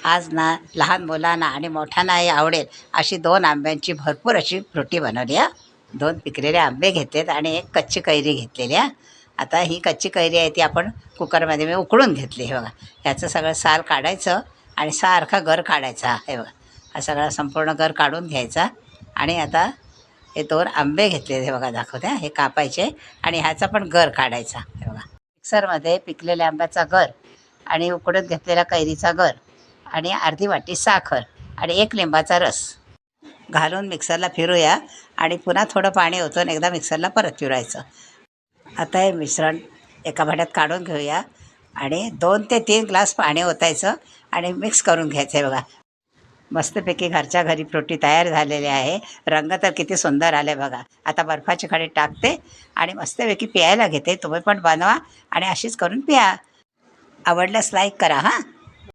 आज ना लहान मुलांना आणि मोठ्यांनाही आवडेल अशी 2 आंब्यांची भरपूर अशी फ्रुटी बनवली हां. 2 पिकलेले आंबे घेतलेत आणि एक कच्ची कैरी घेतलेली हां. आता ही कच्ची कैरी आहे ती आपण कुकरमध्ये मी उकळून घेतली. हे बघा, ह्याचं सगळं साल काढायचं आणि सारखा गर काढायचा. हे बघा, हा सगळा संपूर्ण गर काढून घ्यायचा. आणि आता हे 2 आंबे घेतलेले, हे बघा दाखवते हां, हे कापायचे आणि ह्याचा पण गर काढायचा. हे बघा, मिक्सरमध्ये पिकलेल्या आंब्याचा गर आणि उकडून घेतलेल्या कैरीचा गर आणि अर्धी वाटी साखर आणि 1 लिंबाचा रस घालून मिक्सरला फिरूया आणि पुन्हा थोडं पाणी ओतून एकदा मिक्सरला परत फिरवायचं. आता हे मिश्रण एका भांड्यात काढून घेऊया आणि 2 ते 3 ग्लास पाणी ओतायचं आणि मिक्स करून घ्यायचं. आहे बघा, मस्तपैकी घरच्या घरी फ्रुटी तयार झालेली आहे. रंग तर किती सुंदर आले बघा. आता बर्फाची खडी टाकते आणि मस्तपैकी प्यायला घेते. तुम्ही पण बनवा आणि अशीच करून प्या. आवडल्यास लाईक करा हां.